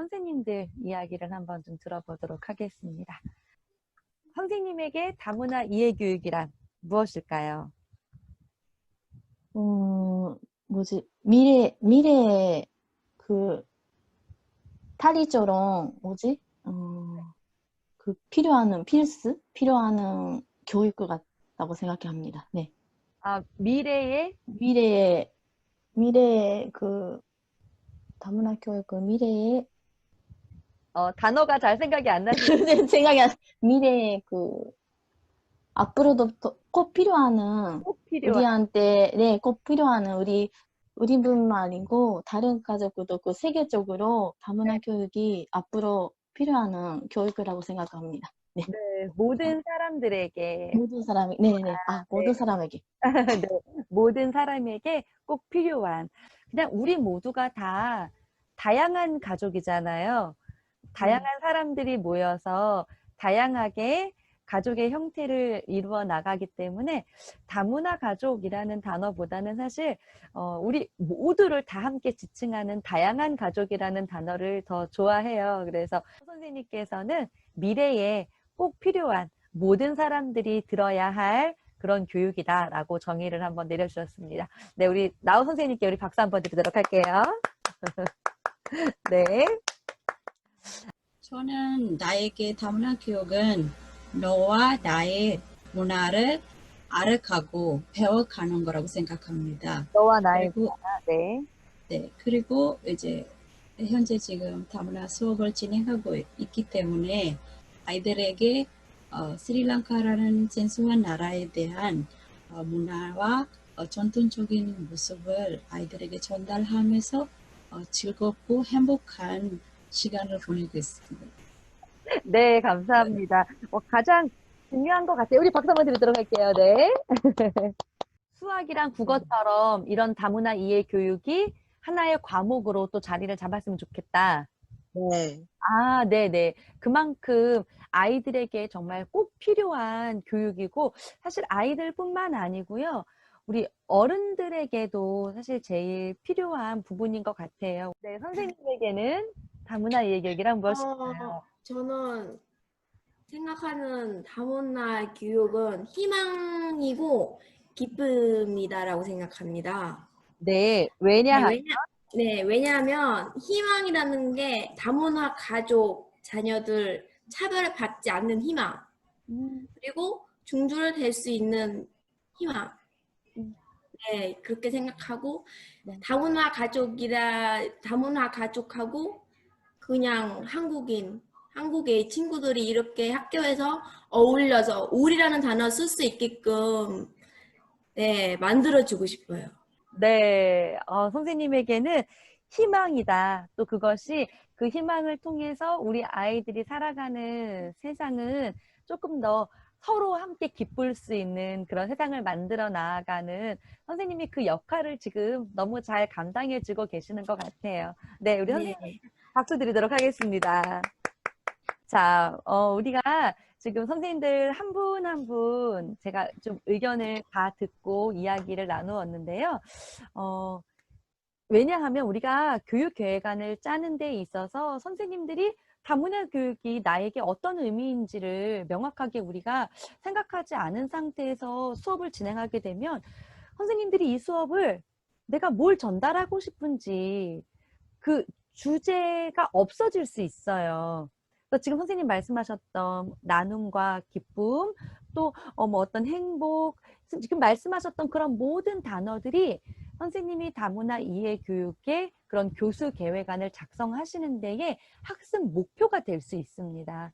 선생님들 이야기를 한번 좀 들어보도록 하겠습니다. 선생님에게 다문화 이해교육이란 무엇일까요? 뭐지? 미래, 그, 탈의처럼, 뭐지? 필요한 교육 같다고 생각합니다. 네. 아, 미래의 미래의, 미래의 다문화 교육은 미래의, 단어가 잘 생각이 안 나시죠? 미래의 앞으로도 꼭 필요한, 꼭 필요한. 우리한테, 네, 꼭 필요한 우리뿐만 아니고, 다른 가족들도 세계적으로 다문화 교육이 앞으로 필요한 교육이라고 생각합니다. 네. 네, 모든 사람들에게, 모든 사람이, 네네. 모든 네, 사람에게. 네, 모든 사람에게 꼭 필요한, 그냥 우리 모두가 다 다양한 가족이잖아요. 다양한 사람들이 모여서 다양하게 가족의 형태를 이루어 나가기 때문에 다문화 가족이라는 단어보다는 사실 우리 모두를 다 함께 지칭하는 다양한 가족이라는 단어를 더 좋아해요. 그래서 선생님께서는 미래에 꼭 필요한 모든 사람들이 들어야 할 그런 교육이다라고 정의를 한번 내려주셨습니다. 네, 우리 나우 선생님께 우리 박수 한번 드리도록 할게요. 네. 저는 나에게 다문화 교육은 너와 나의 문화를 알아가고 배워가는 거라고 생각합니다. 너와 나의 그리고 문화, 네. 네, 그리고 이제 현재 지금 다문화 수업을 진행하고 있기 때문에 아이들에게 스리랑카라는 생소한 나라에 대한 문화와 전통적인 모습을 아이들에게 전달하면서 즐겁고 행복한 시간을 보내고 있습니다. 네, 감사합니다. 가장 중요한 것 같아요. 우리 박수 한번 드리도록 할게요. 네. 수학이랑 국어처럼 이런 다문화 이해 교육이 하나의 과목으로 또 자리를 잡았으면 좋겠다. 네. 아, 네네. 그만큼 아이들에게 정말 꼭 필요한 교육이고, 사실 아이들뿐만 아니고요. 우리 어른들에게도 사실 제일 필요한 부분인 것 같아요. 네, 선생님에게는 다문화 이해 교육이란 무엇일까요? 저는 생각하는 다문화 교육은 희망이고 기쁨이다라고 생각합니다. 네, 네, 왜냐하면, 왜냐하면 희망이라는 게 다문화 가족, 자녀들 차별을 받지 않는 희망, 그리고 중주를 될 수 있는 희망. 네, 그렇게 생각하고 네. 다문화 가족하고 그냥 한국의 친구들이 이렇게 학교에서 어울려서 우리라는 단어 쓸 수 있게끔 네, 만들어주고 싶어요. 네, 선생님에게는 희망이다. 또 그것이 그 희망을 통해서 우리 아이들이 살아가는 세상은 조금 더 서로 함께 기쁠 수 있는 그런 세상을 만들어 나아가는 선생님이 그 역할을 지금 너무 잘 감당해주고 계시는 것 같아요. 네, 우리 선생님 네. 박수 드리도록 하겠습니다. 자, 우리가 지금 선생님들 한 분 한 분 제가 좀 의견을 다 듣고 이야기를 나누었는데요. 왜냐하면 우리가 교육 계획안을 짜는 데 있어서 선생님들이 다문화 교육이 나에게 어떤 의미인지를 명확하게 우리가 생각하지 않은 상태에서 수업을 진행하게 되면 선생님들이 이 수업을 내가 뭘 전달하고 싶은지 그 주제가 없어질 수 있어요. 그래서 지금 선생님 말씀하셨던 나눔과 기쁨, 또 뭐 어떤 행복, 지금 말씀하셨던 그런 모든 단어들이 선생님이 다문화 이해 교육의 그런 교수 계획안을 작성하시는 데에 학습 목표가 될 수 있습니다.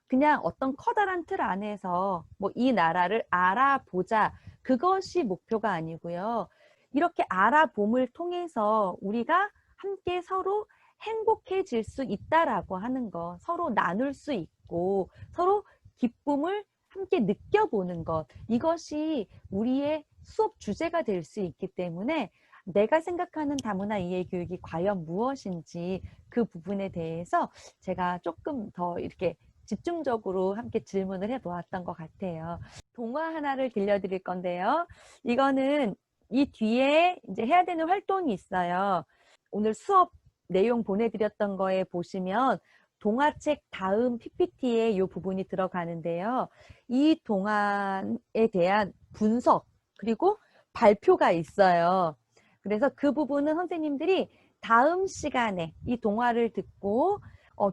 그냥 어떤 커다란 틀 안에서 뭐 이 나라를 알아보자, 그것이 목표가 아니고요. 이렇게 알아봄을 통해서 우리가 함께 서로 행복해질 수 있다라고 하는 거, 서로 나눌 수 있고 서로 기쁨을 함께 느껴보는 것, 이것이 우리의 수업 주제가 될 수 있기 때문에 내가 생각하는 다문화 이해 교육이 과연 무엇인지 그 부분에 대해서 제가 조금 더 이렇게 집중적으로 함께 질문을 해보았던 것 같아요. 동화 하나를 들려드릴 건데요. 이거는 이 뒤에 이제 해야 되는 활동이 있어요. 오늘 수업 내용 보내드렸던 거에 보시면 동화책 다음 PPT에 이 부분이 들어가는데요. 이 동화에 대한 분석 그리고 발표가 있어요. 그래서 그 부분은 선생님들이 다음 시간에 이 동화를 듣고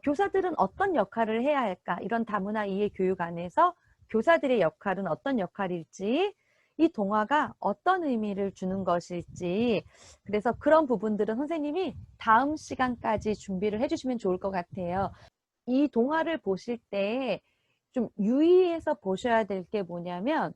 교사들은 어떤 역할을 해야 할까? 이런 다문화 이해 교육 안에서 교사들의 역할은 어떤 역할일지, 이 동화가 어떤 의미를 주는 것일지, 그래서 그런 부분들은 선생님이 다음 시간까지 준비를 해주시면 좋을 것 같아요. 이 동화를 보실 때 좀 유의해서 보셔야 될 게 뭐냐면,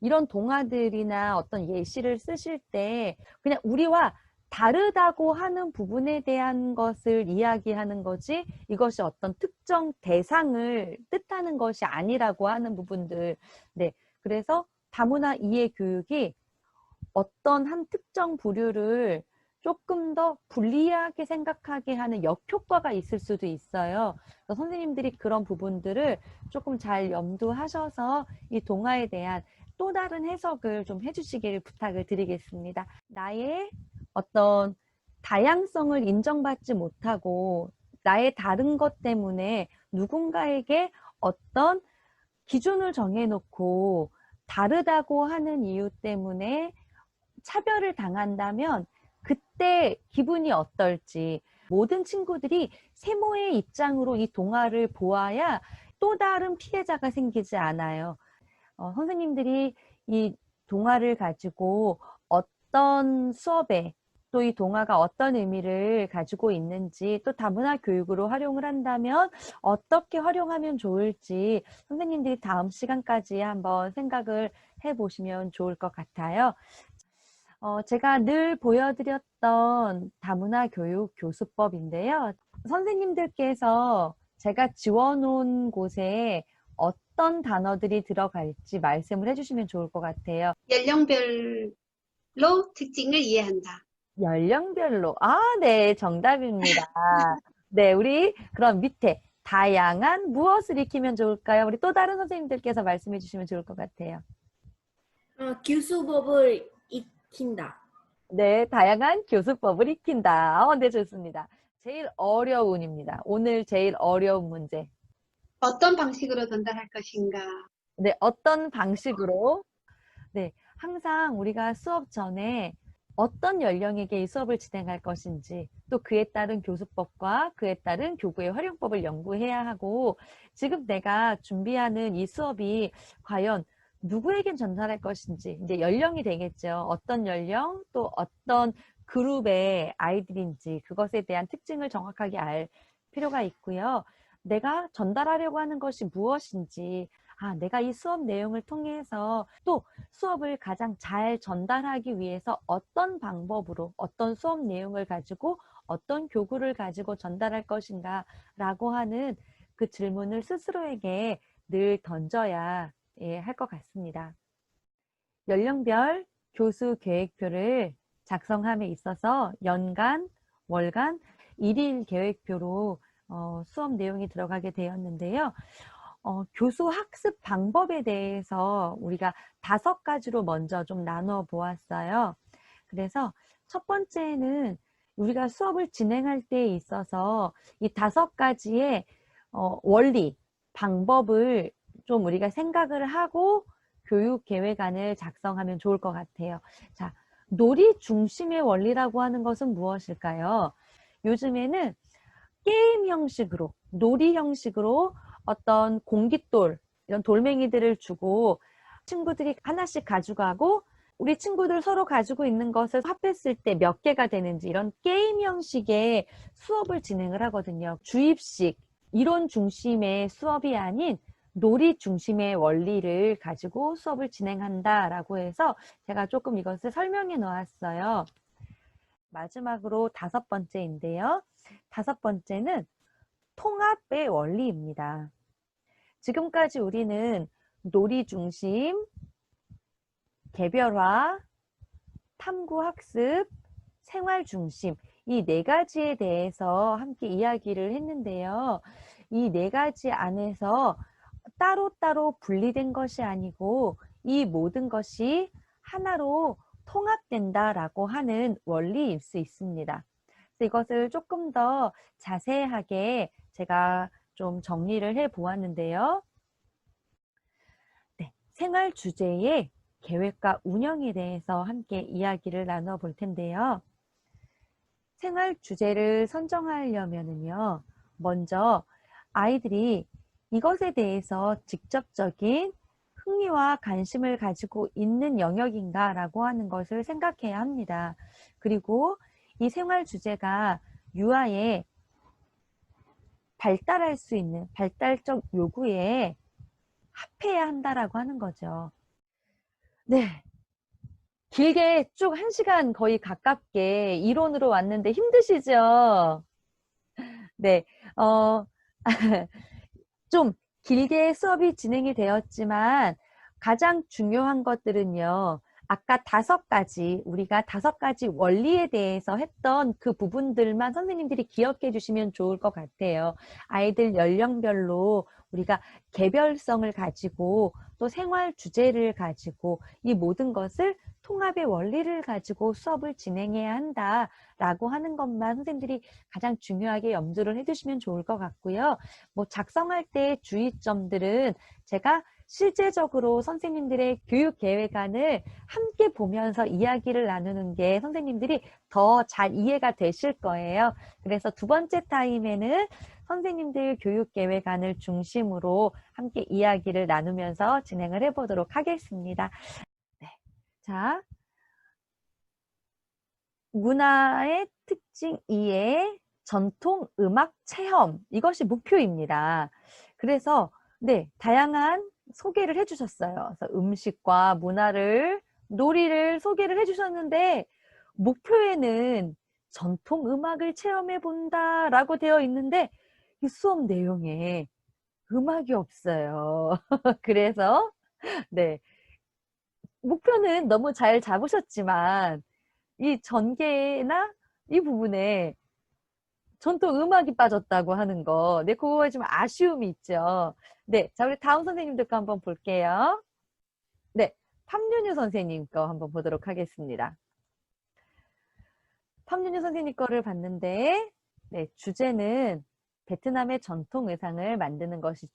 이런 동화들이나 어떤 예시를 쓰실 때 그냥 우리와 다르다고 하는 부분에 대한 것을 이야기하는 거지, 이것이 어떤 특정 대상을 뜻하는 것이 아니라고 하는 부분들. 네, 그래서 다문화 이해 교육이 어떤 한 특정 부류를 조금 더 불리하게 생각하게 하는 역효과가 있을 수도 있어요. 그래서 선생님들이 그런 부분들을 조금 잘 염두하셔서 이 동화에 대한 또 다른 해석을 좀 해주시기를 부탁을 드리겠습니다. 나의 어떤 다양성을 인정받지 못하고 나의 다른 것 때문에 누군가에게 어떤 기준을 정해놓고 다르다고 하는 이유 때문에 차별을 당한다면 그때 기분이 어떨지, 모든 친구들이 세모의 입장으로 이 동화를 보아야 또 다른 피해자가 생기지 않아요. 선생님들이 이 동화를 가지고 어떤 수업에 또 이 동화가 어떤 의미를 가지고 있는지, 또 다문화 교육으로 활용을 한다면 어떻게 활용하면 좋을지 선생님들이 다음 시간까지 한번 생각을 해보시면 좋을 것 같아요. 제가 늘 보여드렸던 다문화 교육 교수법인데요. 선생님들께서 제가 지워놓은 곳에 어떤 단어들이 들어갈지 말씀을 해주시면 좋을 것 같아요. 연령별로 특징을 이해한다. 연령별로. 네, 정답입니다. 네, 우리 그럼 밑에 다양한 무엇을 익히면 좋을까요? 우리 또 다른 선생님들께서 말씀해 주시면 좋을 것 같아요. 교수법을 익힌다. 네, 다양한 교수법을 익힌다. 네, 좋습니다. 제일 어려운입니다. 오늘 제일 어려운 문제. 어떤 방식으로 전달할 것인가. 네, 어떤 방식으로? 네, 항상 우리가 수업 전에 어떤 연령에게 이 수업을 진행할 것인지, 또 그에 따른 교수법과 그에 따른 교구의 활용법을 연구해야 하고, 지금 내가 준비하는 이 수업이 과연 누구에겐 전달할 것인지, 이제 연령이 되겠죠. 어떤 연령, 또 어떤 그룹의 아이들인지, 그것에 대한 특징을 정확하게 알 필요가 있고요. 내가 전달하려고 하는 것이 무엇인지, 내가 이 수업 내용을 통해서 또 수업을 가장 잘 전달하기 위해서 어떤 방법으로, 어떤 수업 내용을 가지고, 어떤 교구를 가지고 전달할 것인가 라고 하는 그 질문을 스스로에게 늘 던져야 할 것 같습니다. 연령별 교수 계획표를 작성함에 있어서 연간, 월간, 일일 계획표로 수업 내용이 들어가게 되었는데요. 교수 학습 방법에 대해서 우리가 5가지로 먼저 좀 나눠 보았어요. 그래서 첫 번째는 우리가 수업을 진행할 때에 있어서 이 5가지의 원리, 방법을 좀 우리가 생각을 하고 교육 계획안을 작성하면 좋을 것 같아요. 자, 놀이 중심의 원리라고 하는 것은 무엇일까요? 요즘에는 게임 형식으로, 놀이 형식으로 어떤 공깃돌, 이런 돌멩이들을 주고 친구들이 하나씩 가져가고, 우리 친구들 서로 가지고 있는 것을 합했을 때 몇 개가 되는지, 이런 게임 형식의 수업을 진행을 하거든요. 주입식, 이론 중심의 수업이 아닌 놀이 중심의 원리를 가지고 수업을 진행한다라고 해서 제가 조금 이것을 설명해 놓았어요. 마지막으로 5번째인데요. 5번째는 통합의 원리입니다. 지금까지 우리는 놀이 중심, 개별화, 탐구학습, 생활 중심, 이 4가지에 대해서 함께 이야기를 했는데요. 이 4가지 안에서 따로따로 분리된 것이 아니고 이 모든 것이 하나로 통합된다라고 하는 원리일 수 있습니다. 그래서 이것을 조금 더 자세하게 제가 좀 정리를 해 보았는데요. 네, 생활 주제의 계획과 운영에 대해서 함께 이야기를 나눠 볼 텐데요. 생활 주제를 선정하려면은요, 먼저 아이들이 이것에 대해서 직접적인 흥미와 관심을 가지고 있는 영역인가라고 하는 것을 생각해야 합니다. 그리고 이 생활 주제가 유아의 발달할 수 있는 발달적 요구에 합해야 한다라고 하는 거죠. 네. 길게 쭉 1시간 거의 가깝게 이론으로 왔는데 힘드시죠? 네. 좀 길게 수업이 진행이 되었지만 가장 중요한 것들은요. 아까 5가지, 우리가 5가지 원리에 대해서 했던 그 부분들만 선생님들이 기억해 주시면 좋을 것 같아요. 아이들 연령별로 우리가 개별성을 가지고 또 생활 주제를 가지고 이 모든 것을 통합의 원리를 가지고 수업을 진행해야 한다라고 하는 것만 선생님들이 가장 중요하게 염두를 해두시면 좋을 것 같고요. 뭐 작성할 때 주의점들은 제가 실제적으로 선생님들의 교육 계획안을 함께 보면서 이야기를 나누는 게 선생님들이 더 잘 이해가 되실 거예요. 그래서 2번째 타임에는 선생님들 교육 계획안을 중심으로 함께 이야기를 나누면서 진행을 해보도록 하겠습니다. 네. 자, 문화의 특징 2의 전통 음악 체험, 이것이 목표입니다. 그래서 네, 다양한 소개를 해주셨어요. 그래서 음식과 문화를, 놀이를 소개를 해주셨는데 목표에는 전통 음악을 체험해 본다라고 되어 있는데 이 수업 내용에 음악이 없어요. 그래서 네, 목표는 너무 잘 잡으셨지만 이 전개나 이 부분에 전통 음악이 빠졌다고 하는 거. 네, 그거에 좀 아쉬움이 있죠. 네, 자, 우리 다음 선생님들 거 한번 볼게요. 네, 팜윤유 선생님 거 한번 보도록 하겠습니다. 팜윤유 선생님 거를 봤는데, 네, 주제는 베트남의 전통 의상을 만드는 것이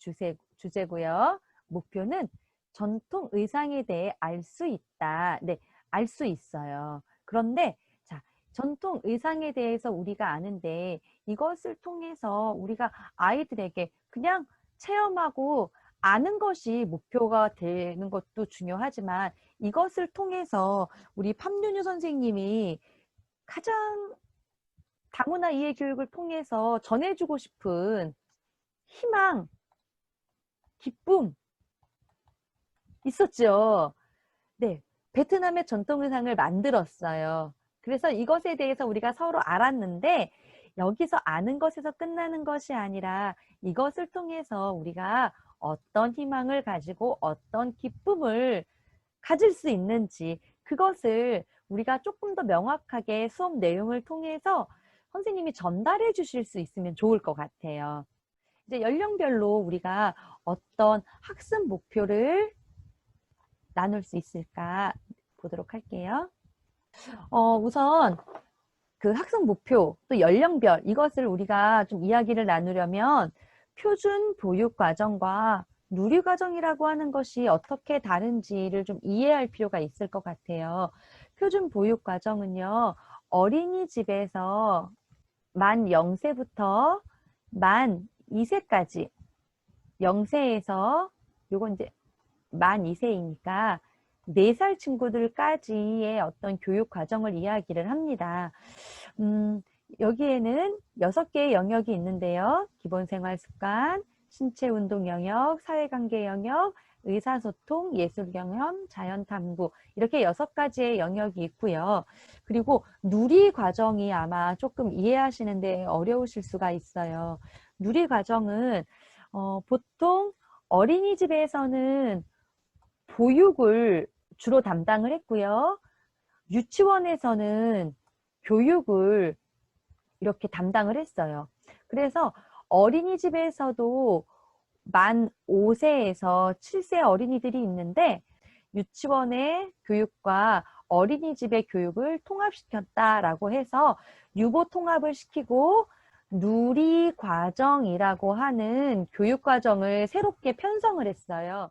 주제고요. 목표는 전통 의상에 대해 알 수 있다. 네, 알 수 있어요. 그런데 자, 전통 의상에 대해서 우리가 아는데 이것을 통해서 우리가 아이들에게 그냥 체험하고 아는 것이 목표가 되는 것도 중요하지만 이것을 통해서 우리 팜윤유 선생님이 가장 다문화 이해 교육을 통해서 전해주고 싶은 희망, 기쁨 있었죠. 네, 베트남의 전통 의상을 만들었어요. 그래서 이것에 대해서 우리가 서로 알았는데 여기서 아는 것에서 끝나는 것이 아니라 이것을 통해서 우리가 어떤 희망을 가지고 어떤 기쁨을 가질 수 있는지 그것을 우리가 조금 더 명확하게 수업 내용을 통해서 선생님이 전달해 주실 수 있으면 좋을 것 같아요. 이제 연령별로 우리가 어떤 학습 목표를 나눌 수 있을까 보도록 할게요. 우선 그 학습 목표 또 연령별 이것을 우리가 좀 이야기를 나누려면 표준 보육 과정과 누리 과정이라고 하는 것이 어떻게 다른지를 좀 이해할 필요가 있을 것 같아요. 표준 보육 과정은요, 어린이집에서 만 0세부터 만 2세까지 0세에서 요건 이제 만 2세이니까 4살 친구들까지의 어떤 교육 과정을 이야기를 합니다. 여기에는 6개의 영역이 있는데요. 기본생활 습관, 신체운동 영역, 사회관계 영역, 의사소통, 예술경험, 자연탐구 이렇게 6가지의 영역이 있고요. 그리고 누리 과정이 아마 조금 이해하시는데 어려우실 수가 있어요. 누리 과정은 보통 어린이집에서는 보육을 주로 담당을 했고요. 유치원에서는 교육을 이렇게 담당을 했어요. 그래서 어린이집에서도 만 5세에서 7세 어린이들이 있는데 유치원의 교육과 어린이집의 교육을 통합시켰다라고 해서 유보 통합을 시키고 누리과정이라고 하는 교육과정을 새롭게 편성을 했어요.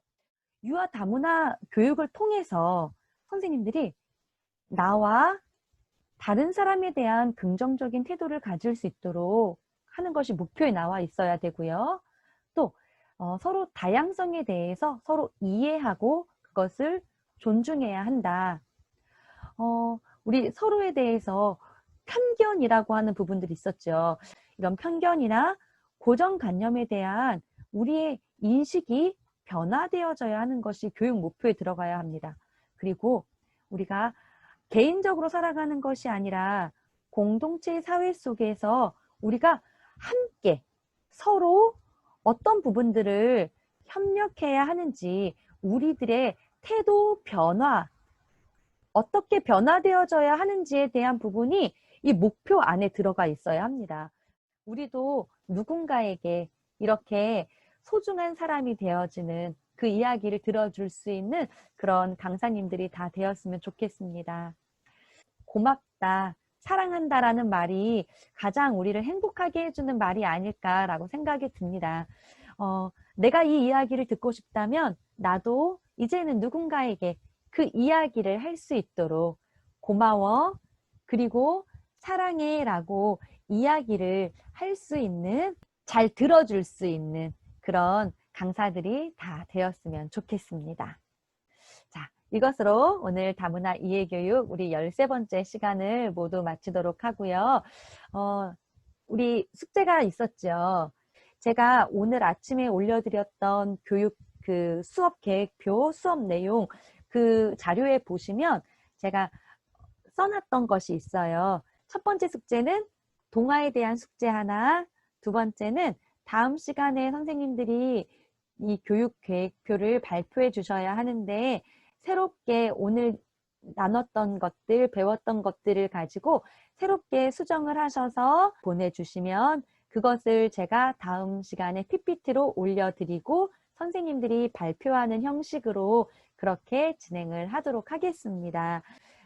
유아 다문화 교육을 통해서 선생님들이 나와 다른 사람에 대한 긍정적인 태도를 가질 수 있도록 하는 것이 목표에 나와 있어야 되고요. 또 서로 다양성에 대해서 서로 이해하고 그것을 존중해야 한다. 우리 서로에 대해서 편견이라고 하는 부분들이 있었죠. 이런 편견이나 고정관념에 대한 우리의 인식이 변화되어져야 하는 것이 교육 목표에 들어가야 합니다. 그리고 우리가 개인적으로 살아가는 것이 아니라 공동체 사회 속에서 우리가 함께 서로 어떤 부분들을 협력해야 하는지 우리들의 태도 변화, 어떻게 변화되어져야 하는지에 대한 부분이 이 목표 안에 들어가 있어야 합니다. 우리도 누군가에게 이렇게 소중한 사람이 되어지는 그 이야기를 들어줄 수 있는 그런 강사님들이 다 되었으면 좋겠습니다. 고맙다, 사랑한다라는 말이 가장 우리를 행복하게 해주는 말이 아닐까라고 생각이 듭니다. 내가 이 이야기를 듣고 싶다면 나도 이제는 누군가에게 그 이야기를 할 수 있도록 고마워, 그리고 사랑해 라고 이야기를 할 수 있는, 잘 들어줄 수 있는 그런 강사들이 다 되었으면 좋겠습니다. 자, 이것으로 오늘 다문화 이해교육 우리 13번째 시간을 모두 마치도록 하고요. 우리 숙제가 있었죠. 제가 오늘 아침에 올려드렸던 교육 그 수업 계획표, 수업 내용 그 자료에 보시면 제가 써놨던 것이 있어요. 첫 번째 숙제는 동화에 대한 숙제 하나, 두 번째는 다음 시간에 선생님들이 이 교육 계획표를 발표해 주셔야 하는데 새롭게 오늘 나눴던 것들, 배웠던 것들을 가지고 새롭게 수정을 하셔서 보내주시면 그것을 제가 다음 시간에 PPT로 올려드리고 선생님들이 발표하는 형식으로 그렇게 진행을 하도록 하겠습니다.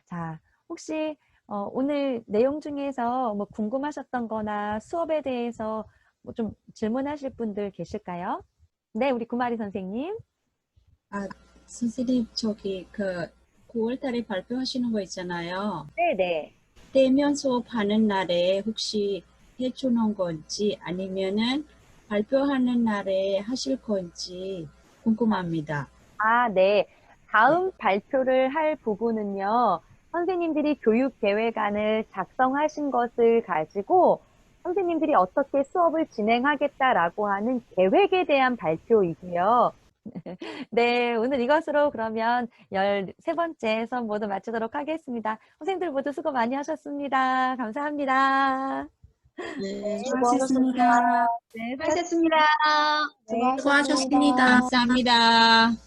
자, 혹시 오늘 내용 중에서 뭐 궁금하셨던 거나 수업에 대해서 뭐 좀 질문하실 분들 계실까요? 네, 우리 구마리 선생님. 선생님, 저기 9월 달에 발표하시는 거 있잖아요. 네네. 대면 수업하는 날에 혹시 해주는 건지 아니면은 발표하는 날에 하실 건지 궁금합니다. 네. 다음 발표를 할 부분은요. 선생님들이 교육계획안을 작성하신 것을 가지고 선생님들이 어떻게 수업을 진행하겠다라고 하는 계획에 대한 발표이고요. 네, 오늘 이것으로 그러면 13번째 수업 모두 마치도록 하겠습니다. 선생님들 모두 수고 많이 하셨습니다. 감사합니다. 네, 수고하셨습니다. 네, 수고하셨습니다. 수고하셨습니다. 감사합니다.